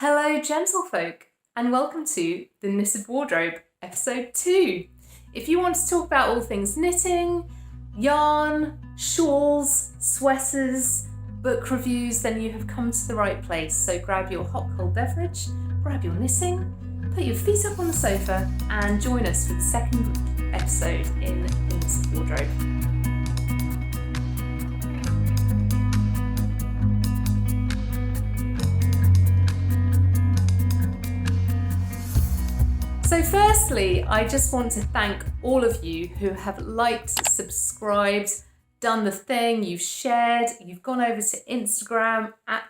Hello, gentlefolk, and welcome to the Knitted Wardrobe, episode 2. If you want to talk about all things knitting, yarn, shawls, sweaters, book reviews, then you have come to the right place. So grab your hot cold beverage, grab your knitting, put your feet up on the sofa, and join us for the second episode in the Knitted Wardrobe. So firstly, I just want to thank all of you who have liked, subscribed, done the thing, you've shared, you've gone over to Instagram at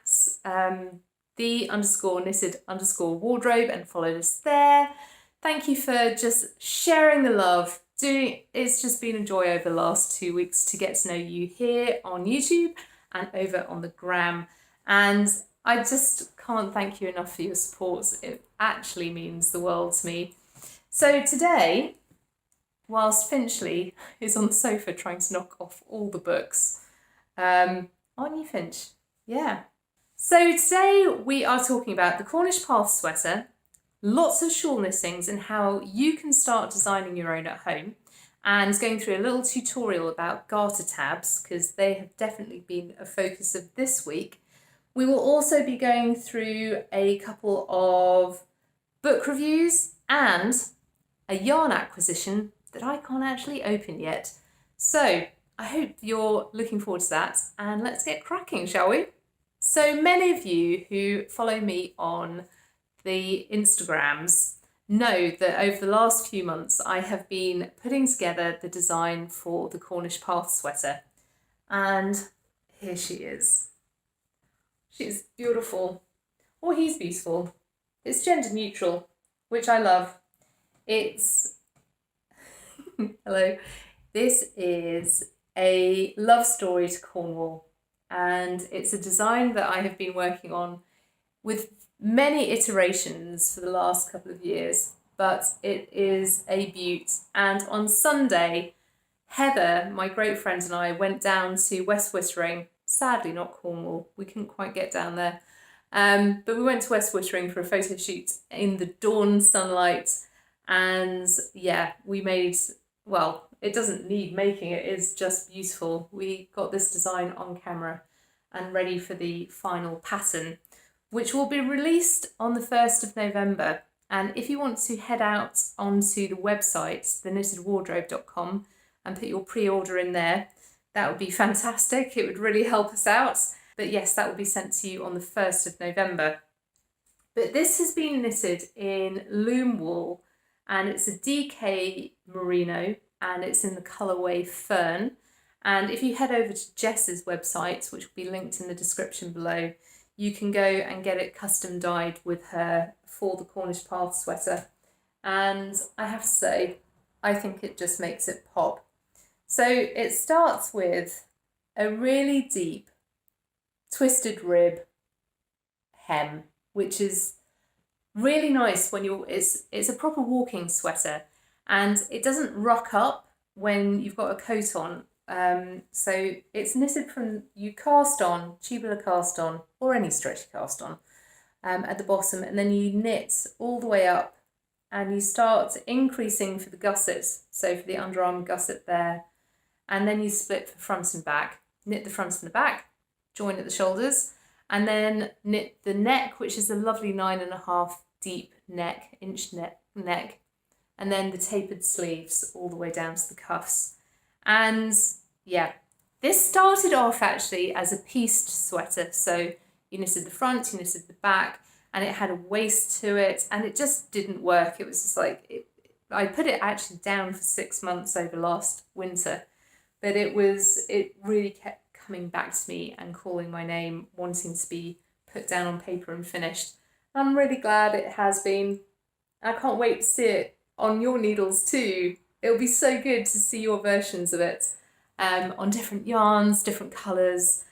the_knitted_wardrobe and followed us there. Thank you for just sharing the love. It's just been a joy over the last 2 weeks to get to know you here on YouTube and over on the gram. And I just can't thank you enough for your support. It actually means the world to me. So today, whilst Finchley is on the sofa trying to knock off all the books, aren't you, Finch? Yeah. So today we are talking about the Cornish Paths Sweater, lots of shawl knittings and how you can start designing your own at home, and going through a little tutorial about garter tabs because they have definitely been a focus of this week. We will also be going through a couple of book reviews and a yarn acquisition that I can't actually open yet. So I hope you're looking forward to that, and let's get cracking, shall we? So many of you who follow me on the Instagrams know that over the last few months I have been putting together the design for the Cornish Paths Sweater, and here she is. She's beautiful, or he's beautiful. It's gender neutral, which I love. It's, hello, this is a love story to Cornwall, and it's a design that I have been working on with many iterations for the last couple of years, but it is a beaut. And on Sunday, Heather, my great friend, and I went down to West Wittering. Sadly not Cornwall, we couldn't quite get down there. But we went to West Wittering for a photo shoot in the dawn sunlight, and yeah, we made, well, it doesn't need making, it is just beautiful. We got this design on camera and ready for the final pattern, which will be released on the 1st of November. And if you want to head out onto the website, theknittedwardrobe.com, and put your pre-order in there, that would be fantastic. It would really help us out. But yes, that will be sent to you on the 1st of November. But this has been knitted in loom wool, and it's a DK merino, and it's in the colourway fern. And if you head over to Jess's website, which will be linked in the description below, you can go and get it custom dyed with her for the Cornish Paths Sweater. And I have to say, I think it just makes it pop. So it starts with a really deep twisted rib hem, which is really nice when it's a proper walking sweater, and it doesn't rock up when you've got a coat on. So it's knitted from, you cast on, tubular cast on, or any stretchy cast on at the bottom, and then you knit all the way up, and you start increasing for the gusset, so for the underarm gusset there. And then you split for front and back, knit the front and the back, join at the shoulders, and then knit the neck, which is a lovely 9.5 deep neck, inch neck, and then the tapered sleeves all the way down to the cuffs. And yeah, this started off actually as a pieced sweater. So you knitted the front, you knitted the back, and it had a waist to it, and it just didn't work. It was just like, I put it actually down for 6 months over last winter. But it really kept coming back to me and calling my name, wanting to be put down on paper and finished. I'm really glad it has been. I can't wait to see it on your needles too. It'll be so good to see your versions of it on different yarns, different colours,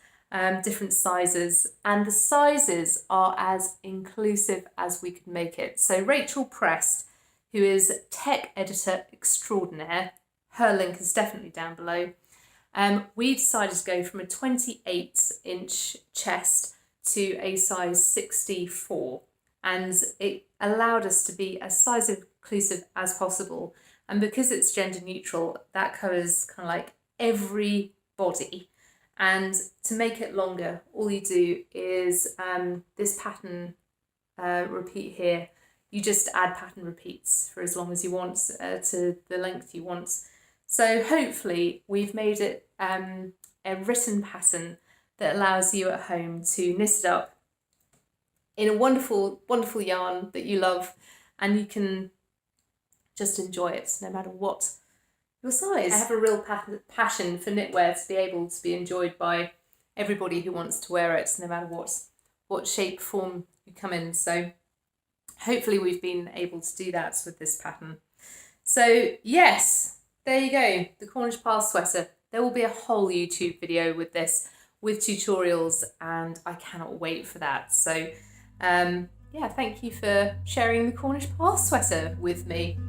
different sizes. And the sizes are as inclusive as we could make it. So Rachel Prest, who is tech editor extraordinaire, her link is definitely down below. We decided to go from a 28-inch chest to a size 64. and it allowed us to be as size inclusive as possible. And because it's gender neutral, that covers kind of like every body. And to make it longer, all you do is this pattern repeat here. You just add pattern repeats for as long as you want to the length you want. So hopefully we've made it a written pattern that allows you at home to knit it up in a wonderful, wonderful yarn that you love, and you can just enjoy it no matter what your size. I have a real passion for knitwear to be able to be enjoyed by everybody who wants to wear it, no matter what shape, form you come in. So hopefully we've been able to do that with this pattern. So yes, there you go, the Cornish Paths Sweater. There will be a whole YouTube video with this, with tutorials, and I cannot wait for that. So yeah, thank you for sharing the Cornish Paths Sweater with me.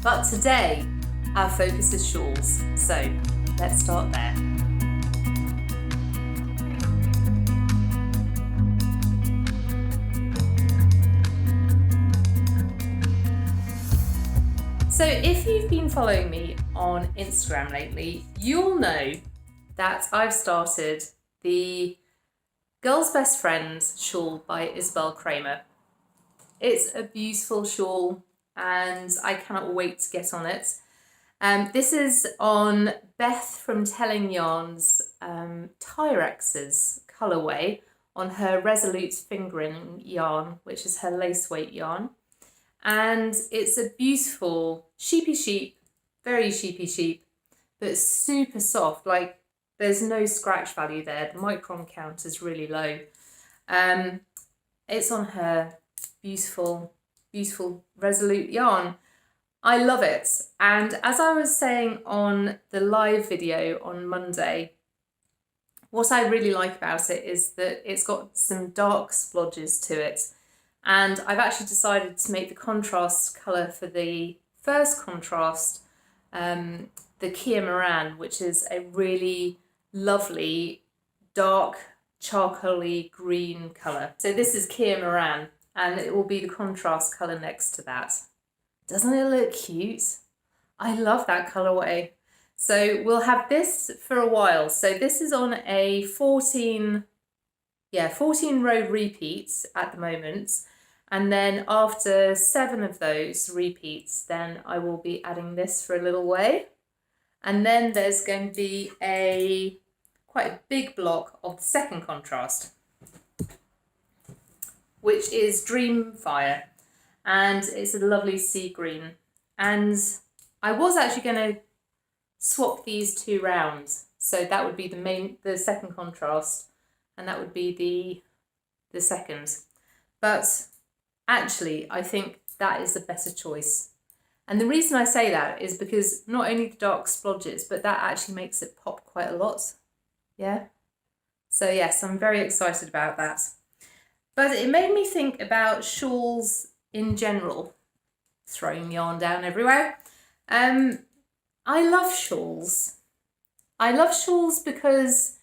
But today, our focus is shawls, so let's start there. So if you've been following me on Instagram lately, you'll know that I've started the Girl's Best Friend shawl by Isabel Kramer. It's a beautiful shawl and I cannot wait to get on it. This is on Beth from Telling Yarns Tyrex's colourway on her Resolute Fingering yarn, which is her lace weight yarn. And it's a beautiful sheepy sheep, very sheepy sheep, but super soft. Like there's no scratch value there. The micron count is really low. It's on her beautiful, beautiful Resolute yarn. I love it. And as I was saying on the live video on Monday, what I really like about it is that it's got some dark splodges to it. And I've actually decided to make the contrast colour for the first contrast, the Kia Moran, which is a really lovely dark charcoaly green colour. So this is Kia Moran, and it will be the contrast colour next to that. Doesn't it look cute? I love that colourway. So we'll have this for a while. So this is on a 14 row repeats at the moment. And then after 7 of those repeats, then I will be adding this for a little way. And then there's going to be quite a big block of the second contrast, which is Dreamfire. And it's a lovely sea green. And I was actually going to swap these two rounds. So that would be the second contrast, and that would be the second. But actually, I think that is the better choice. And the reason I say that is because not only the dark splodges, but that actually makes it pop quite a lot. Yeah. So yes, I'm very excited about that. But it made me think about shawls in general. Throwing yarn down everywhere. I love shawls. I love shawls because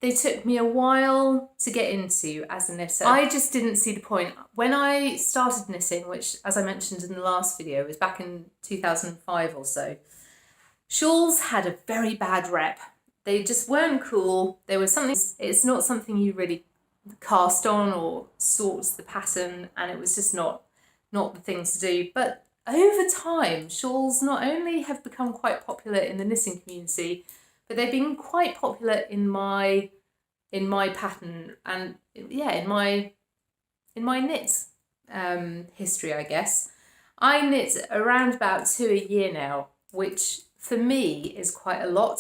they took me a while to get into as a knitter. I just didn't see the point. When I started knitting, which as I mentioned in the last video, was back in 2005 or so, shawls had a very bad rep. They just weren't cool. They were something, it's not something you really cast on or sort the pattern, and it was just not the thing to do. But over time, shawls not only have become quite popular in the knitting community, but they've been quite popular in my pattern and yeah, in my knit history, I guess. I knit around about 2 a year now, which for me is quite a lot,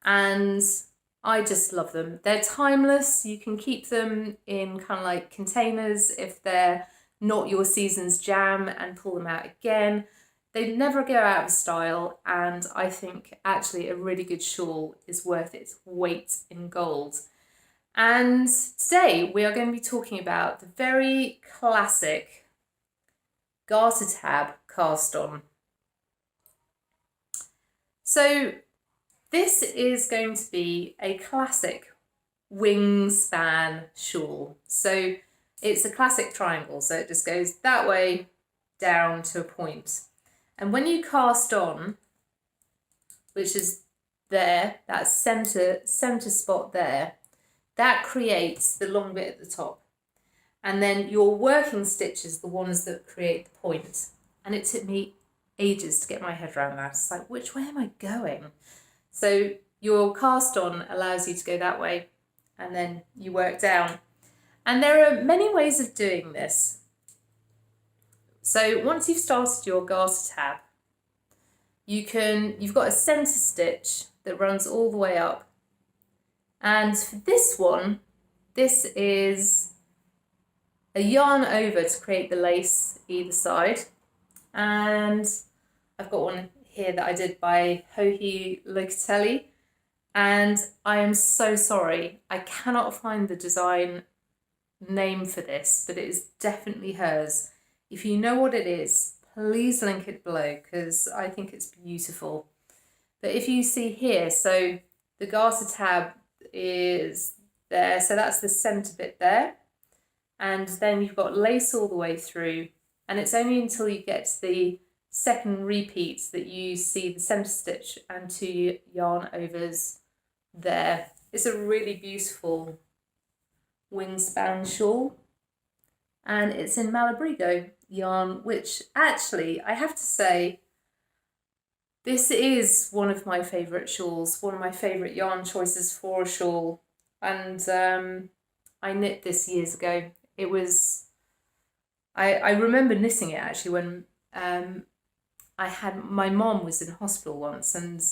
and I just love them. They're timeless. You can keep them in kind of like containers if they're not your season's jam and pull them out again. They never go out of style, and I think actually a really good shawl is worth its weight in gold. And today we are going to be talking about the very classic Garter Tab cast on. So this is going to be a classic wingspan shawl. So It's a classic triangle, so it just goes that way down to a point. And when you cast on, which is there, that center spot there, that creates the long bit at the top. And then your working stitches, the ones that create the point. And it took me ages to get my head around that. It's like, which way am I going? So your cast on allows you to go that way, and then you work down. And there are many ways of doing this. So once you've started your garter tab, you've got a centre stitch that runs all the way up. And for this one, this is a yarn over to create the lace either side. And I've got one here that I did by Hohi Locatelli. And I am so sorry, I cannot find the design name for this, but it is definitely hers. If you know what it is, please link it below, because I think it's beautiful. But if you see here, so the garter tab is there, so that's the centre bit there, and then you've got lace all the way through, and it's only until you get to the second repeat that you see the centre stitch and 2 yarn overs there. It's a really beautiful wingspan shawl, and it's in Malabrigo yarn, which actually I have to say, this is one of my favourite shawls, one of my favourite yarn choices for a shawl. And I knit this years ago. It was, I remember knitting it actually when my mom was in hospital once, and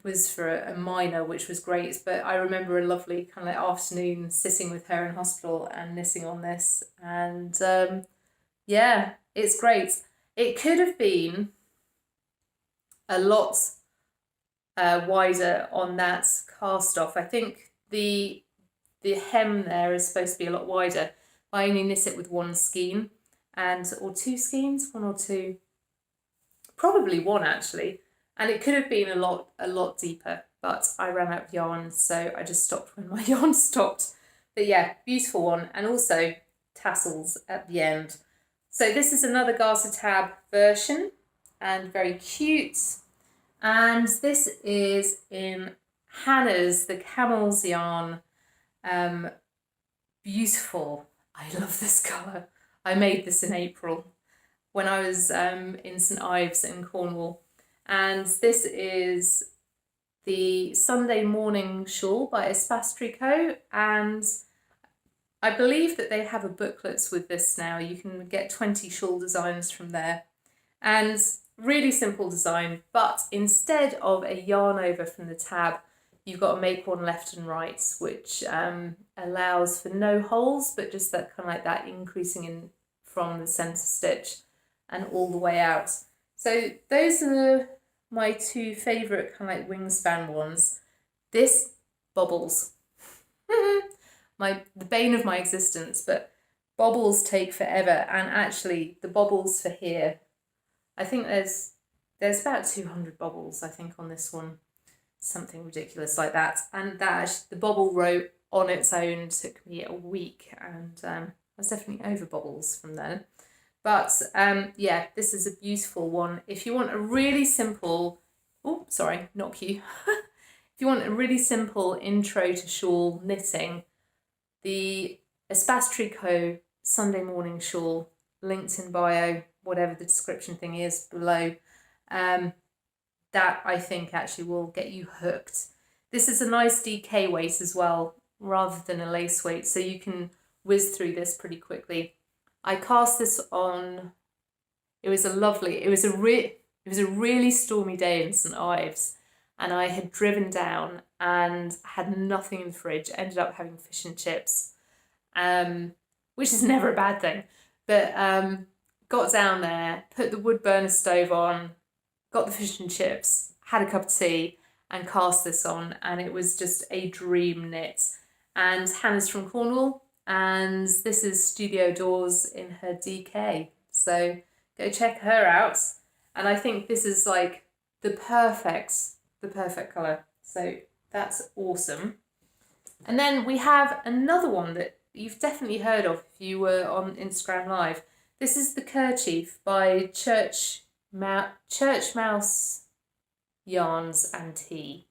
was for a minor, which was great. But I remember a lovely kind of like afternoon sitting with her in hospital and knitting on this. And yeah, it's great. It could have been a lot wider on that cast off. I think the hem there is supposed to be a lot wider. I only knit it with one skein, or 2 skeins, 1 or 2, probably 1 actually. And it could have been a lot deeper, but I ran out of yarn, so I just stopped when my yarn stopped. But yeah, beautiful one, and also tassels at the end. So this is another garter tab version, and very cute. And this is in Hannah's, the Camels yarn. Beautiful. I love this colour. I made this in April when I was in St Ives in Cornwall. And this is the Sunday Morning Shawl by Espace Tricot, and I believe that they have a booklets with this now. You can get 20 shawl designs from there, and really simple design, but instead of a yarn over from the tab, you've got to make one left and right, which allows for no holes, but just that kind of like that increasing in from the centre stitch and all the way out. So those are my 2 favourite kind of like wingspan ones. This bobbles. The bane of my existence, but bobbles take forever. And actually the bobbles for here, I think there's about 200 bobbles, I think, on this one. Something ridiculous like that. And the bobble row on its own took me a week, and I was definitely over bobbles from then. But yeah, this is a beautiful one. If you want a really simple, if you want a really simple intro to shawl knitting, the Espace Tricot Sunday Morning Shawl, linked in bio, whatever the description thing is below, that I think actually will get you hooked. This is a nice DK weight as well, rather than a lace weight, so you can whiz through this pretty quickly. I cast this on, it was a really stormy day in St Ives, and I had driven down and had nothing in the fridge, ended up having fish and chips, which is never a bad thing, but got down there, put the wood burner stove on, got the fish and chips, had a cup of tea, and cast this on, and it was just a dream knit. And Hannah's from Cornwall, and this is Studio Doors in her DK, so go check her out. And I think this is like the perfect colour, so that's awesome. And then we have another one that you've definitely heard of if you were on Instagram Live. This is the Kerchief by Church Mouse Yarns and Tea.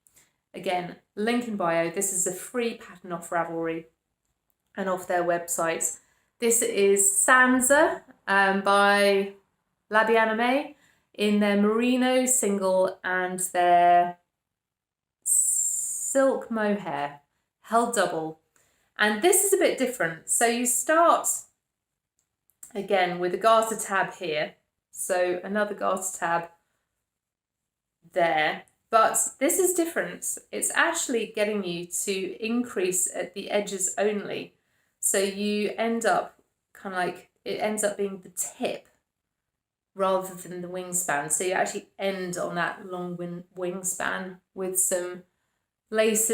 Again, link in bio. This is a free pattern off Ravelry and off their website. This is Sansa by Labby Anime in their merino single and their silk mohair held double. And this is a bit different. So you start again with a garter tab here. So another garter tab there. But this is different. It's actually getting you to increase at the edges only. So you end up kind of like, it ends up being the tip rather than the wingspan. So you actually end on that long wingspan with some lace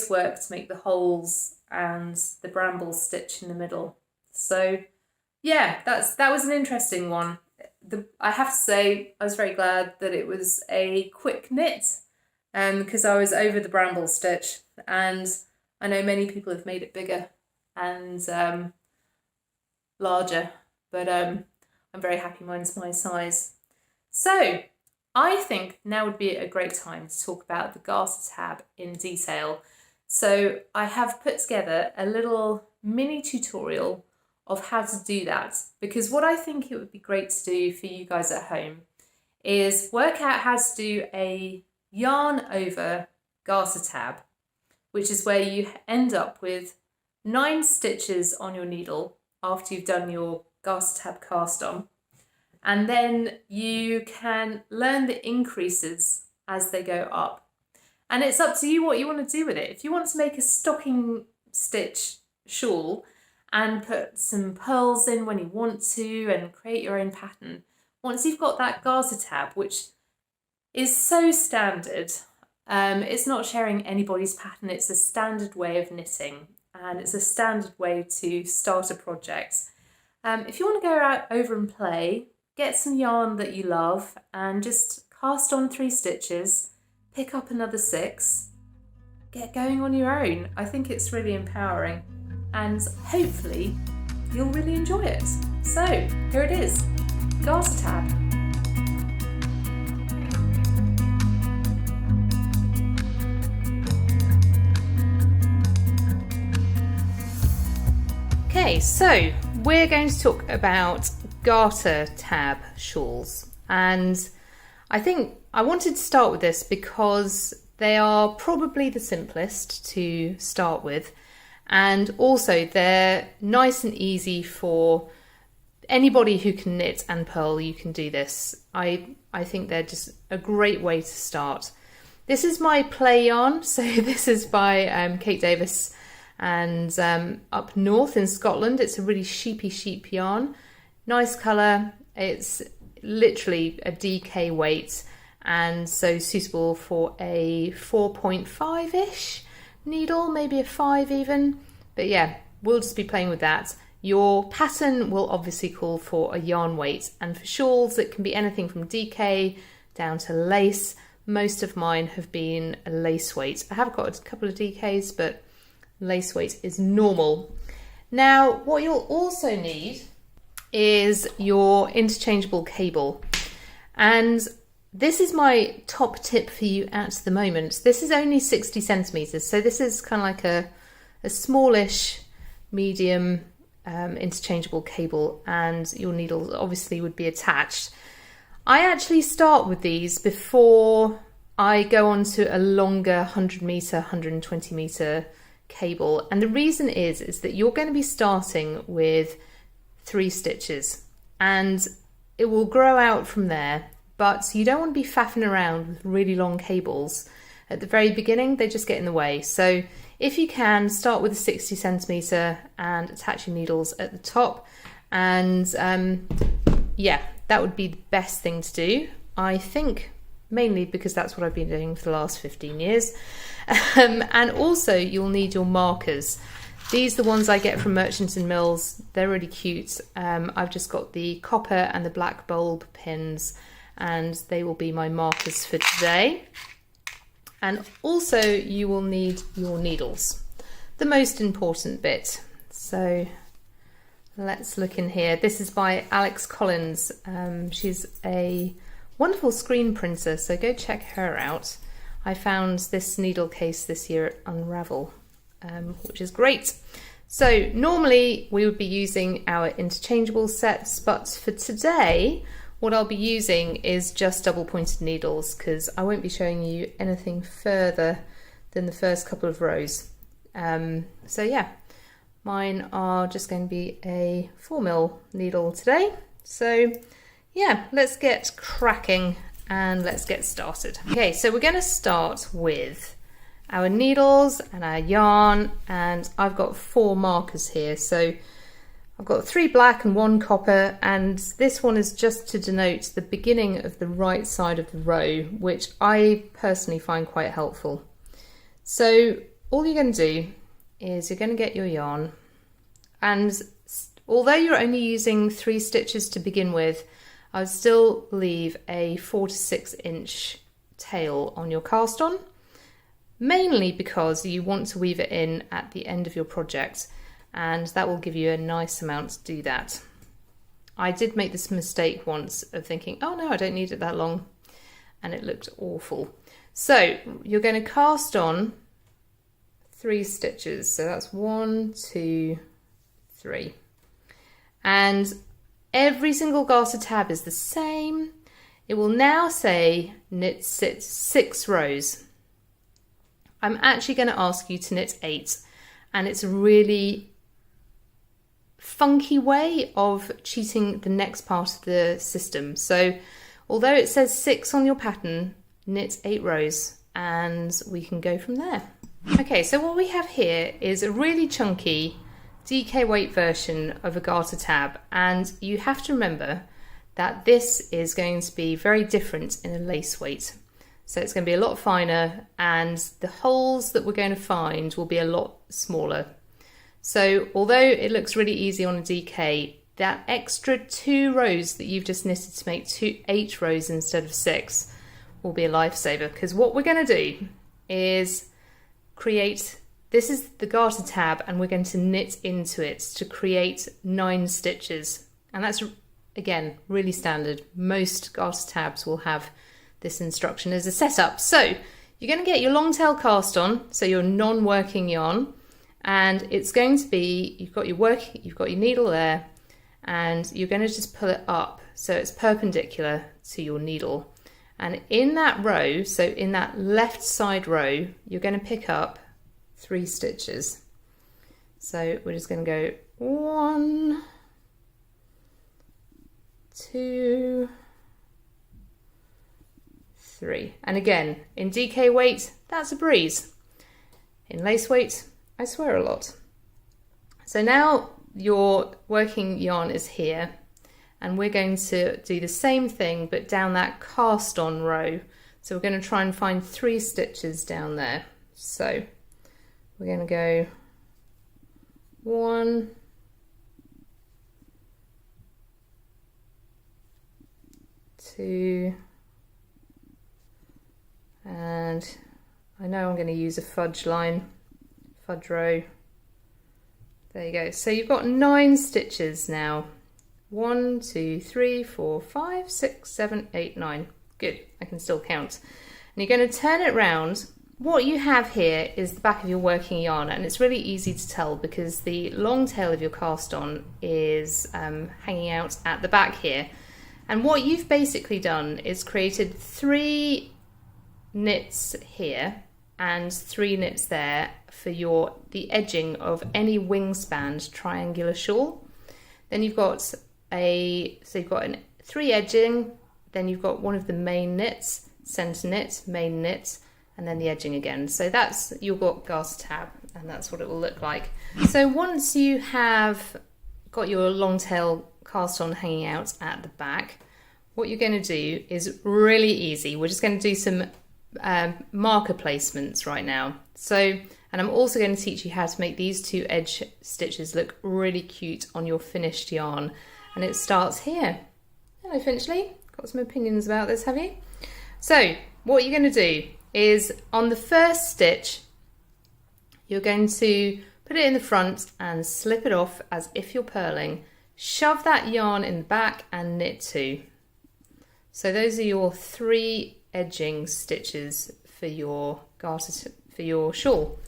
work to make the holes and the bramble stitch in the middle. So yeah, that was an interesting one. I have to say, I was very glad that it was a quick knit, because I was over the bramble stitch, and I know many people have made it bigger and larger, but I'm very happy mine's my size. So I think now would be a great time to talk about the garter tab in detail. So I have put together a little mini tutorial of how to do that, because what I think it would be great to do for you guys at home is work out how to do a yarn over garter tab, which is where you end up with 9 stitches on your needle after you've done your garter tab cast on, and then you can learn the increases as they go up. And it's up to you what you want to do with it. If you want to make a stocking stitch shawl and put some pearls in when you want to and create your own pattern, once you've got that garter tab, which is so standard, it's not sharing anybody's pattern, it's a standard way of knitting and it's a standard way to start a project. If you want to go out over and play, get some yarn that you love and just cast on 3 stitches, pick up another 6, get going on your own. I think it's really empowering and hopefully you'll really enjoy it. So here it is, garter tab. Okay, so we're going to talk about garter tab shawls, and I think I wanted to start with this because they are probably the simplest to start with, and also they're nice and easy for anybody who can knit and purl. You can do this. I think they're just a great way to start. This is my play yarn, so this is by Kate Davis, and up north in Scotland. It's a really sheepy sheep yarn, nice colour. It's literally a DK weight and so suitable for a 4.5-ish needle, maybe a 5 even, but yeah, we'll just be playing with that. Your pattern will obviously call for a yarn weight, and for shawls it can be anything from DK down to lace. Most of mine have been a lace weight. I have got a couple of DKs, but lace weight is normal. Now, what you'll also need is your interchangeable cable, and this is my top tip for you at the moment. This is only 60 centimeters, so this is kind of like a smallish medium interchangeable cable, and your needle obviously would be attached. I actually start with these before I go on to a longer 100 meter, 120 meter cable, and the reason is that you're going to be starting with 3 stitches and it will grow out from there, but you don't want to be faffing around with really long cables at the very beginning. They just get in the way. So if you can, start with a 60 centimeter and attach your needles at the top, and yeah, that would be the best thing to do, I think, mainly because that's what I've been doing for the last 15 years. And also you'll need your markers. These are the ones I get from Merchants and Mills. They're really cute. I've just got the copper and the black bulb pins, and they will be my markers for today. And also you will need your needles, the most important bit. So let's look in here. This is by Alex Collins. She's a wonderful screen printer, so go check her out. I found this needle case this year at Unravel, which is great. So normally we would be using our interchangeable sets, but for today, what I'll be using is just double pointed needles because I won't be showing you anything further than the first couple of rows. So yeah, mine are just going to be a 4mm needle today. So yeah, let's get cracking and let's get started. Okay, so we're going to start with our needles and our yarn, and I've got 4 markers here. So I've got 3 black and 1 copper, and this one is just to denote the beginning of the right side of the row, which I personally find quite helpful. So all you're going to do is you're going to get your yarn, and although you're only using 3 stitches to begin with, I would still leave a 4 to 6 inch tail on your cast on, mainly because you want to weave it in at the end of your project, and that will give you a nice amount to do that. I did make this mistake once of thinking, oh no, I don't need it that long, and it looked awful. So you're going to cast on 3 stitches, so that's 1, 2, 3, and every single garter tab is the same. It will now say knit 6 rows. I'm actually going to ask you to knit 8, and it's a really funky way of cheating the next part of the system. So although it says 6 on your pattern, knit 8 rows and we can go from there. Okay, so what we have here is a really chunky DK weight version of a garter tab, and you have to remember that this is going to be very different in a lace weight. So it's going to be a lot finer, and the holes that we're going to find will be a lot smaller. So although it looks really easy on a DK, that extra 2 rows that you've just knitted to make 8 rows instead of 6 will be a lifesaver, because what we're going to do is create, this is the garter tab, and we're going to knit into it to create 9 stitches. And that's, again, really standard. Most garter tabs will have this instruction as a setup. So you're going to get your long tail cast on, so your non-working yarn, and it's going to be, you've got your needle there, and you're going to just pull it up so it's perpendicular to your needle. And in that row, so in that left side row, you're going to pick up 3 stitches. So we're just going to go 1, 2, 3. And again, in DK weight, that's a breeze. In lace weight, I swear a lot. So now your working yarn is here, and we're going to do the same thing but down that cast on row. So we're going to try and find 3 stitches down there. So we're going to go 1, 2, and I know I'm going to use a fudge line, fudge row. There you go. So you've got 9 stitches now. 1, 2, 3, 4, 5, 6, 7, 8, 9. Good, I can still count. And you're going to turn it round. What you have here is the back of your working yarn, and it's really easy to tell because the long tail of your cast on is hanging out at the back here. And what you've basically done is created 3 knits here and 3 knits there for the edging of any wingspan triangular shawl. Then you've got you've got 3 edging, then you've got one of the main knits, centre knit, main knit, and then the edging again. So that's your garter tab, and that's what it will look like. So once you have got your long tail cast on hanging out at the back, what you're going to do is really easy. We're just going to do some marker placements right now. So, and I'm also going to teach you how to make these 2 edge stitches look really cute on your finished yarn. And it starts here. Hello Finchley, got some opinions about this, have you? So what you're going to do is on the first stitch, you're going to put it in the front and slip it off as if you're purling. Shove that yarn in the back and knit 2. So those are your 3 edging stitches for your garter, for your shawl.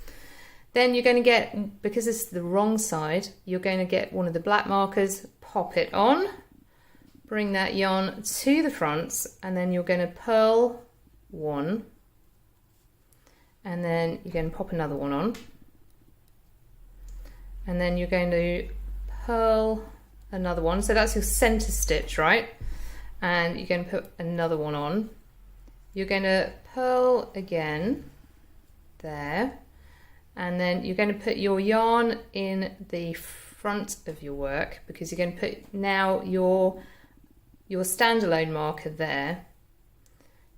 Then you're going to get, because this is the wrong side, you're going to get one of the black markers, pop it on, bring that yarn to the front, and then you're going to purl 1, and then you're going to pop another one on, and then you're going to purl another one. So that's your center stitch, right? And you're going to put another one on. You're going to purl again there, and then you're going to put your yarn in the front of your work, because you're going to put now your standalone marker there.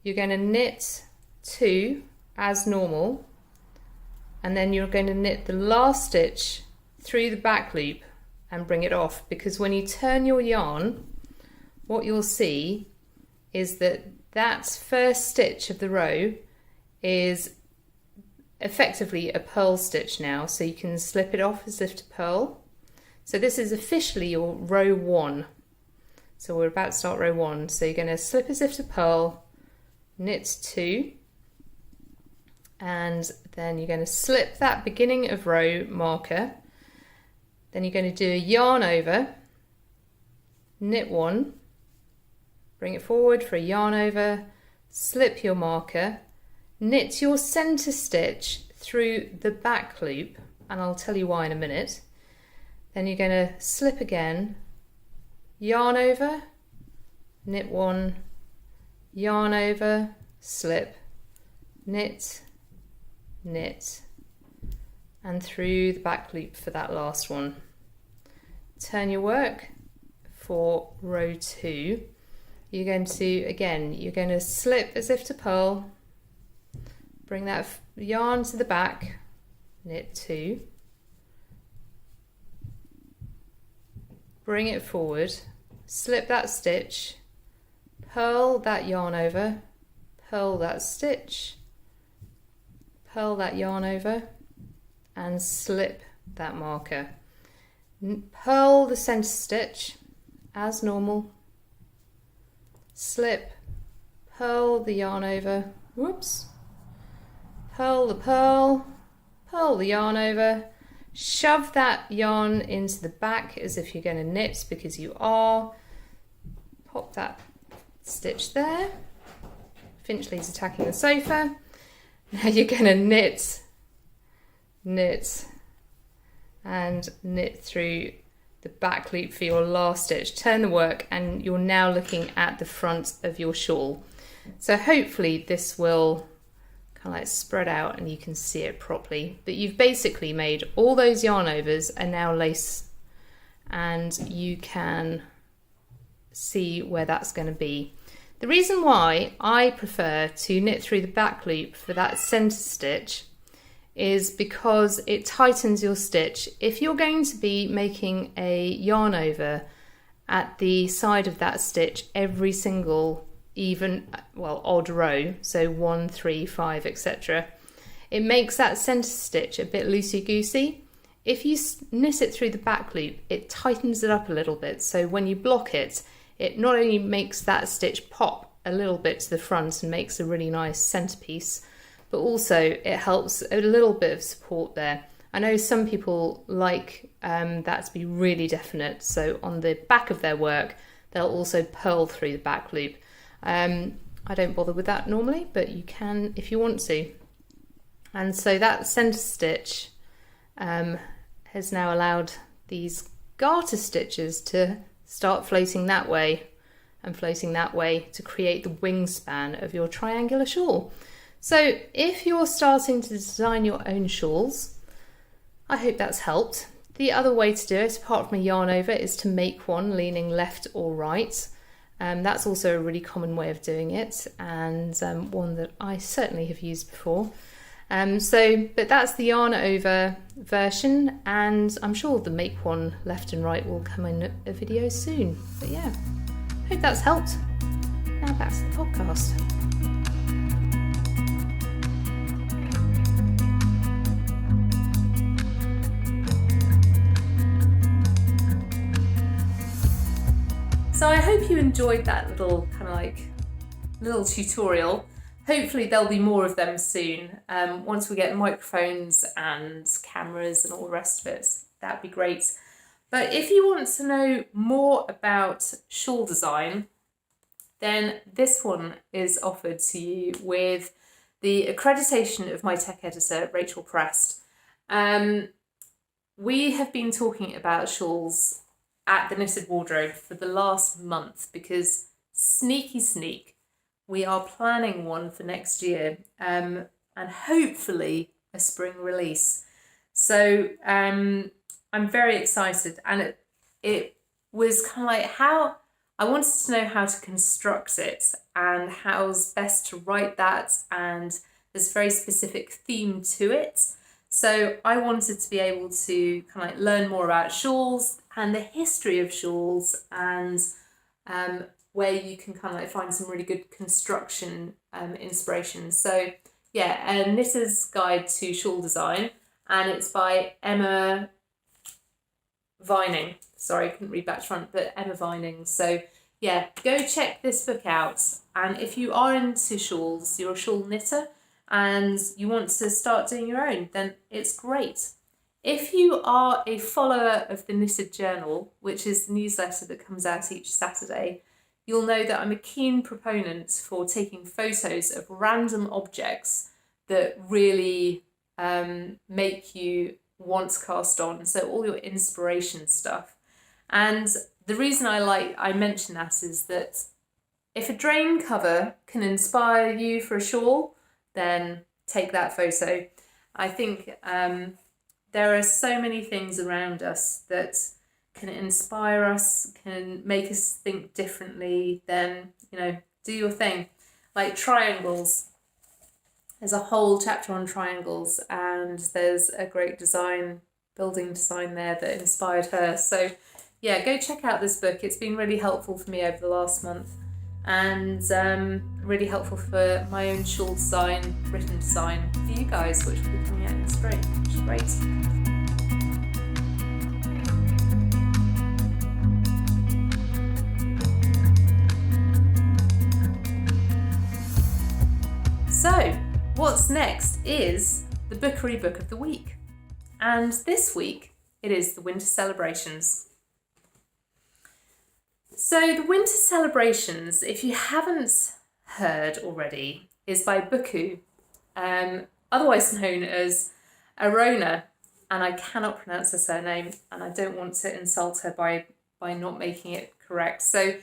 You're going to knit 2 as normal, and then you're going to knit the last stitch through the back loop and bring it off, because when you turn your yarn, what you'll see is that that first stitch of the row is effectively a purl stitch now, so you can slip it off as if to purl. So this is officially your row 1. So we're about to start row 1. So you're going to slip as if to purl, knit 2, and then you're going to slip that beginning of row marker. Then you're going to do a yarn over, knit 1, bring it forward for a yarn over, slip your marker, knit your center stitch through the back loop, and I'll tell you why in a minute. Then you're going to slip again, yarn over, knit 1, yarn over, slip, knit, knit, and through the back loop for that last one. Turn your work for row 2. You're going to slip as if to purl, bring that yarn to the back, knit 2, bring it forward, slip that stitch, purl that yarn over, purl that stitch, purl that yarn over, and slip that marker. Purl the center stitch as normal, slip, purl the yarn over, whoops, purl the purl, purl the yarn over, shove that yarn into the back as if you're going to knit, because you are, pop that stitch there. Finchley's attacking the sofa. Now you're going to knit, knit, and knit through the back loop for your last stitch. Turn the work, and you're now looking at the front of your shawl. So hopefully this will kind of like spread out and you can see it properly. But you've basically made all those yarn overs are now lace, and you can see where that's going to be. The reason why I prefer to knit through the back loop for that center stitch is because it tightens your stitch. If you're going to be making a yarn over at the side of that stitch every single odd row, so 1, 3, 5, etc., it makes that center stitch a bit loosey-goosey. If you knit it through the back loop, it tightens it up a little bit, so when you block it, it not only makes that stitch pop a little bit to the front and makes a really nice centerpiece, but also it helps a little bit of support there. I know some people like that to be really definite, so on the back of their work they'll also purl through the back loop. I don't bother with that normally, but you can if you want to. And so that centre stitch has now allowed these garter stitches to start floating that way and floating that way to create the wingspan of your triangular shawl. So if you're starting to design your own shawls, I hope that's helped. The other way to do it, apart from a yarn over, is to make one leaning left or right. That's also a really common way of doing it, and one that I certainly have used before. But that's the yarn over version, and I'm sure the make one left and right will come in a video soon. But yeah, hope that's helped. Now back to the podcast. So I hope you enjoyed that little little tutorial. Hopefully there'll be more of them soon. Once we get microphones and cameras and all the rest of it, that'd be great. But if you want to know more about shawl design, then this one is offered to you with the accreditation of my tech editor, Rachel Prest. We have been talking about shawls at the Knitted Wardrobe for the last month because sneak, we are planning one for next year, and hopefully a spring release. So I'm very excited, and it was kind of like how I wanted to know how to construct it and how's best to write that, and there's a very specific theme to it. So I wanted to be able to kind of learn more about shawls and the history of shawls, and where you can kind of find some really good construction inspiration. So yeah, a Knitter's Guide to Shawl Design, and it's by Emma Vining. Sorry, I couldn't read back to front, but Emma Vining. So yeah, go check this book out. And if you are into shawls, you're a shawl knitter and you want to start doing your own, then it's great. If you are a follower of the Knitted Journal, which is the newsletter that comes out each Saturday, you'll know that I'm a keen proponent for taking photos of random objects that really make you want to cast on. So all your inspiration stuff. And the reason I mention that is that if a drain cover can inspire you for a shawl, then take that photo. I think there are so many things around us that can inspire us, can make us think differently. Then, do your thing. Like triangles. There's a whole chapter on triangles, and there's a great building design there that inspired her. So yeah, go check out this book. It's been really helpful for me over the last month, and really helpful for my own shawl design, written design for you guys, which will be coming out in spring, which is great. So, what's next is the Bookery Book of the Week. And this week, it is the Winter Celebrations. So the Winter Celebrations, if you haven't heard already, is by Bookery, otherwise known as Arona, and I cannot pronounce her surname, and I don't want to insult her by not making it correct. So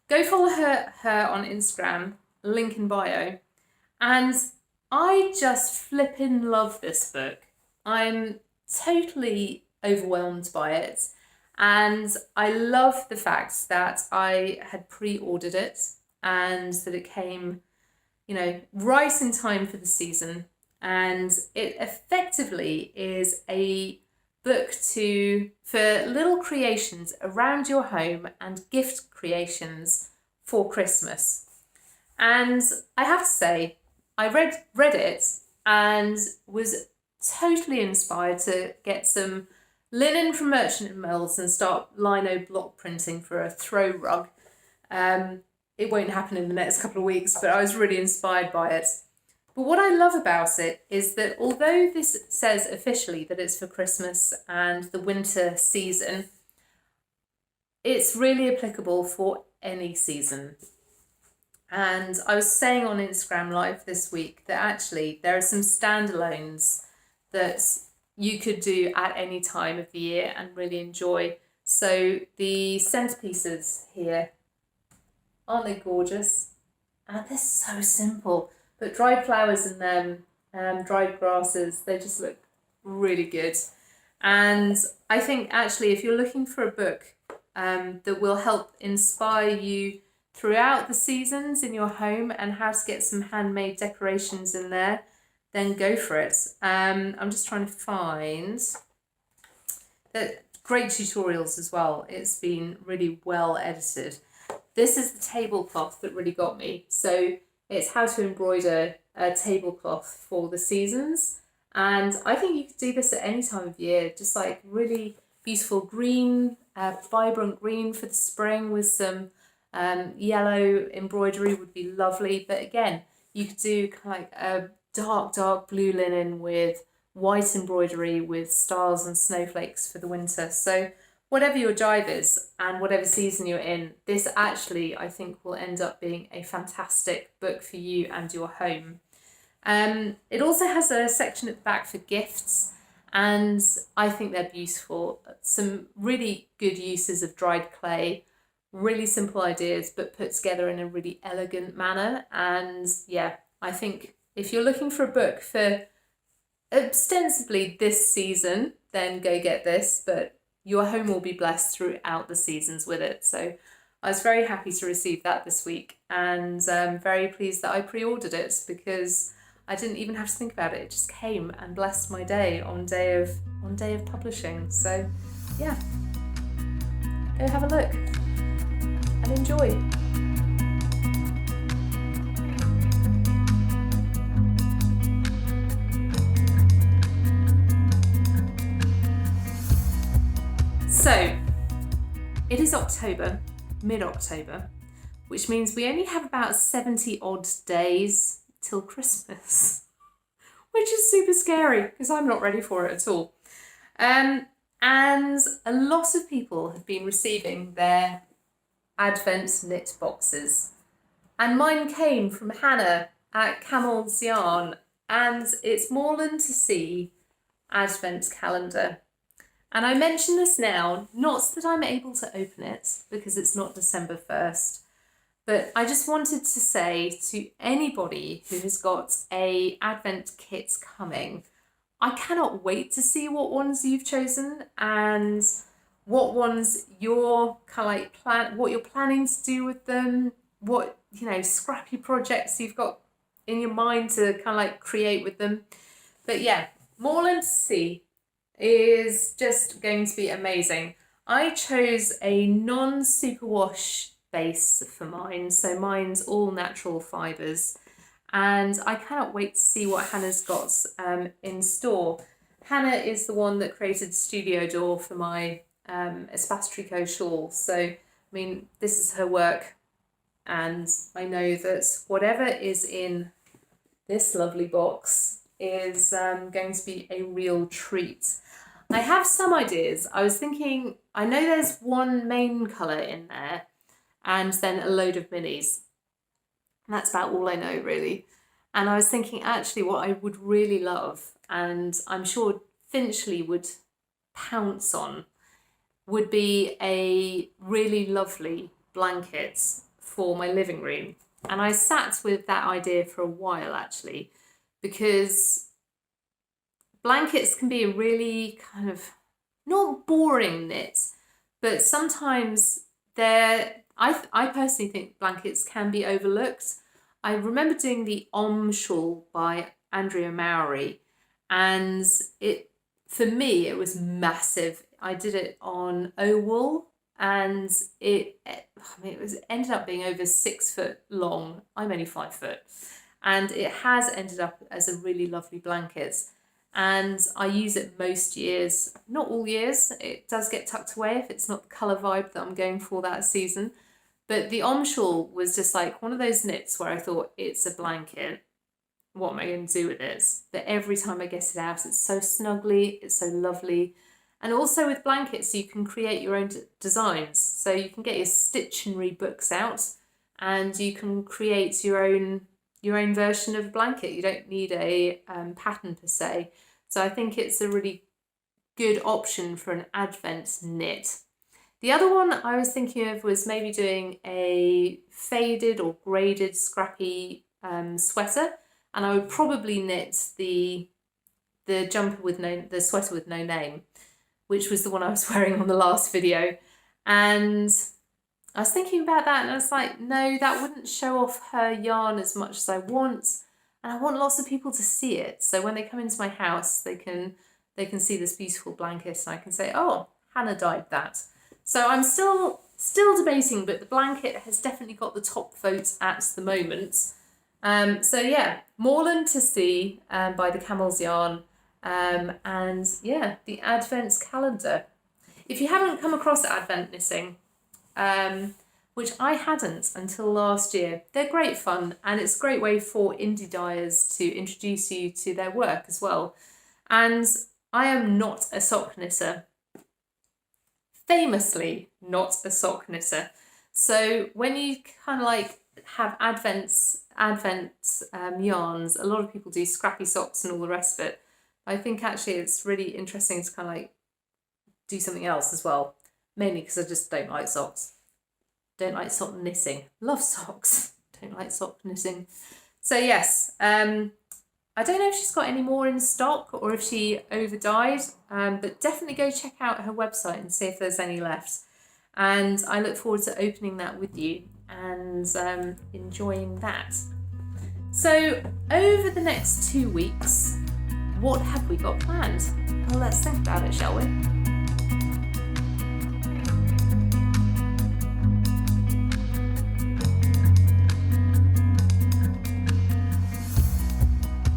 go follow her on Instagram, link in bio. And I just flippin' love this book. I'm totally overwhelmed by it. And I love the fact that I had pre-ordered it and that it came, right in time for the season. And it effectively is a book for little creations around your home and gift creations for Christmas. And I have to say, I read it and was totally inspired to get some linen from Merchant and Mills and start lino block printing for a throw rug. It won't happen in the next couple of weeks, but I was really inspired by it. But what I love about it is that although this says officially that it's for Christmas and the winter season, it's really applicable for any season. And I was saying on Instagram Live this week that actually there are some standalones that you could do at any time of the year and really enjoy. So the centerpieces here, aren't they gorgeous? And they're so simple, but dried flowers in them, dried grasses, they just look really good. And I think actually if you're looking for a book that will help inspire you throughout the seasons in your home and how to get some handmade decorations in there, then go for it. I'm just trying to find that great tutorials as well. It's been really well edited. This is the tablecloth that really got me. So it's how to embroider a tablecloth for the seasons. And I think you could do this at any time of year, just like really beautiful green, vibrant green for the spring with some Yellow embroidery would be lovely, but again, you could do kind of like a dark blue linen with white embroidery with stars and snowflakes for the winter. So whatever your jive is and whatever season you're in, this actually I think will end up being a fantastic book for you and your home. It also has a section at the back for gifts, and I think they're beautiful. Some really good uses of dried clay, really simple ideas but put together in a really elegant manner. And yeah, I think if you're looking for a book for ostensibly this season, then go get this, but your home will be blessed throughout the seasons with it. So I was very happy to receive that this week, and very pleased that I pre-ordered it because I didn't even have to think about it. It just came and blessed my day on day of publishing. So yeah, go have a look and enjoy. So it is October, mid-October, which means we only have about 70 odd days till Christmas, which is super scary because I'm not ready for it at all. And a lot of people have been receiving their Advent knit boxes, and mine came from Hannah at KALs Yarn, and it's Moreland to See Advent calendar. And I mention this now, not so that I'm able to open it because it's not December 1st, but I just wanted to say to anybody who has got a Advent kit coming, I cannot wait to see what ones you've chosen and what ones you're kind of like what you're planning to do with them, what, you know, scrappy projects you've got in your mind to kind of like create with them. But yeah, Moreland to See is just going to be amazing. I chose a non-superwash base for mine, so mine's all natural fibres, and I cannot wait to see what Hannah's got in store. Hannah is the one that created Studio Door for my Espace Tricot shawl, so I mean, this is her work, and I know that whatever is in this lovely box is going to be a real treat. I have some ideas. I was thinking, I know there's one main colour in there and then a load of minis. And that's about all I know, really. And I was thinking, actually, what I would really love, and I'm sure Finchley would pounce on, would be a really lovely blanket for my living room. And I sat with that idea for a while, actually, because blankets can be a really kind of not boring knit, but sometimes I personally think blankets can be overlooked. I remember doing the Shawl by Andrea Mowry, and for me it was massive. I did it on wool, and it ended up being over 6 foot long. I'm only 5 foot, and it has ended up as a really lovely blanket. And I use it most years, not all years. It does get tucked away if it's not the colour vibe that I'm going for that season. But the Shawl was just like one of those knits where I thought, it's a blanket. What am I going to do with this? But every time I get it out, it's so snuggly, it's so lovely. And also with blankets, you can create your own designs. So you can get your Stitchery books out and you can create your own version of a blanket. You don't need a pattern per se. So I think it's a really good option for an Advent knit. The other one I was thinking of was maybe doing a faded or graded scrappy sweater, and I would probably knit the jumper with the sweater with no name, which was the one I was wearing on the last video. And I was thinking about that, and I was like, no, that wouldn't show off her yarn as much as I want, and I want lots of people to see it. So when they come into my house, they can see this beautiful blanket, and I can say, oh, Hannah dyed that. So I'm still debating, but the blanket has definitely got the top vote at the moment. So yeah, Moreland to See by the KALs Yarn, and yeah, the Advent calendar. If you haven't come across Advent knitting, which I hadn't until last year. They're great fun, and it's a great way for indie dyers to introduce you to their work as well. And I am not a sock knitter. Famously not a sock knitter. So when you kind of like have advent yarns, a lot of people do scrappy socks and all the rest of it. I think actually it's really interesting to kind of like do something else as well, mainly because I just don't like socks. Don't like sock knitting. Love socks. Don't like sock knitting. So yes, I don't know if she's got any more in stock or if she over-dyed, but definitely go check out her website and see if there's any left. And I look forward to opening that with you and enjoying that. So over the next 2 weeks, what have we got planned? Well, let's think about it, shall we?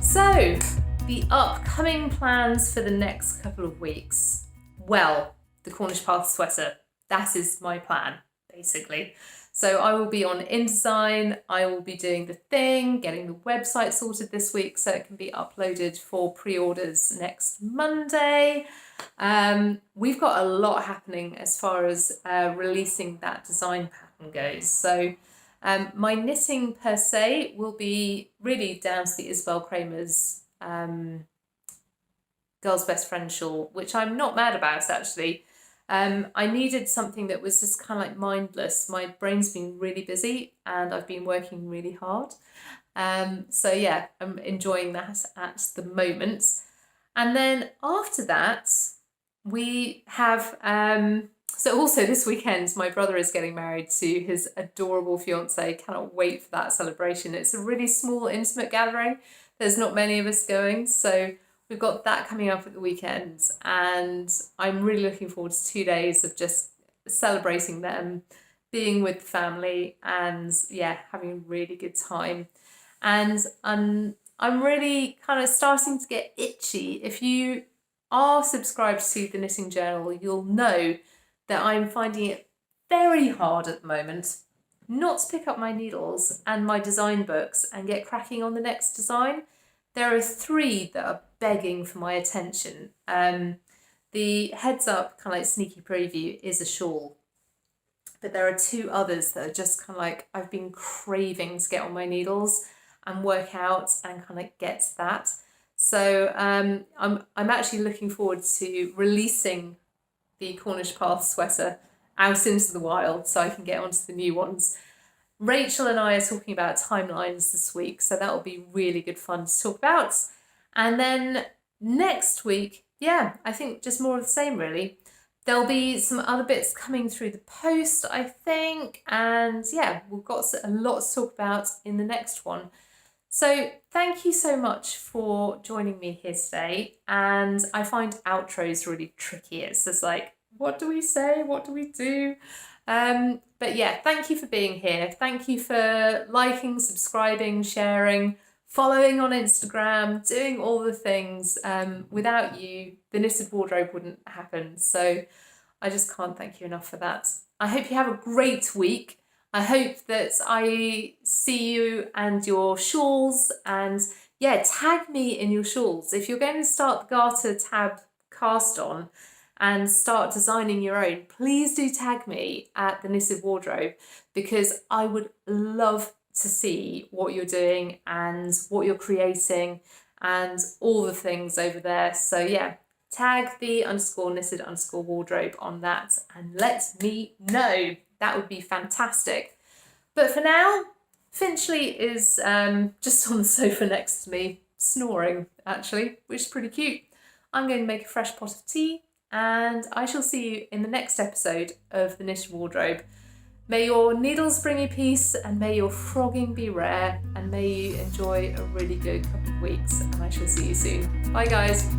So, the upcoming plans for the next couple of weeks. Well, the Cornish Paths Sweater. That is my plan, basically. So I will be on InDesign, I will be doing the thing, getting the website sorted this week so it can be uploaded for pre-orders next Monday. We've got a lot happening as far as releasing that design pattern goes. So my knitting per se will be really down to the Isabel Kramer's Girl's Best Friend shawl, which I'm not mad about actually. I needed something that was just kind of like mindless. My brain's been really busy and I've been working really hard. So yeah, I'm enjoying that at the moment. And then after that, we have, so also this weekend, my brother is getting married to his adorable fiance. Cannot wait for that celebration. It's a really small, intimate gathering. There's not many of us going, so we've got that coming up at the weekend, and I'm really looking forward to 2 days of just celebrating them, being with the family, and yeah, having a really good time. And I'm really kind of starting to get itchy. If you are subscribed to the Knitting Journal, you'll know that I'm finding it very hard at the moment not to pick up my needles and my design books and get cracking on the next design. There are 3 that are begging for my attention. The heads up kind of like sneaky preview is a shawl, but there are 2 others that are just kind of like I've been craving to get on my needles and work out and kind of get to that. So I'm actually looking forward to releasing the Cornish Paths Sweater out into the wild so I can get onto the new ones. Rachel and I are talking about timelines this week, so that will be really good fun to talk about. And then next week, yeah, I think just more of the same really. There'll be some other bits coming through the post, I think, and yeah, we've got a lot to talk about in the next one. So thank you so much for joining me here today, and I find outros really tricky. It's just like, what do we say? What do we do? But yeah, thank you for being here. Thank you for liking, subscribing, sharing, following on Instagram, doing all the things. Without you, the Knitted Wardrobe wouldn't happen. So I just can't thank you enough for that. I hope you have a great week. I hope that I see you and your shawls, and yeah, tag me in your shawls. If you're going to start the Garter Tab cast on and start designing your own, please do tag me at the Knitted Wardrobe, because I would love to see what you're doing and what you're creating and all the things over there. So yeah, tag the _knitted_wardrobe on that and let me know. That would be fantastic. But for now, Finchley is just on the sofa next to me, snoring actually, which is pretty cute. I'm going to make a fresh pot of tea, and I shall see you in the next episode of the Knitted Wardrobe. May your needles bring you peace, and may your frogging be rare, and may you enjoy a really good couple of weeks, and I shall see you soon. Bye guys.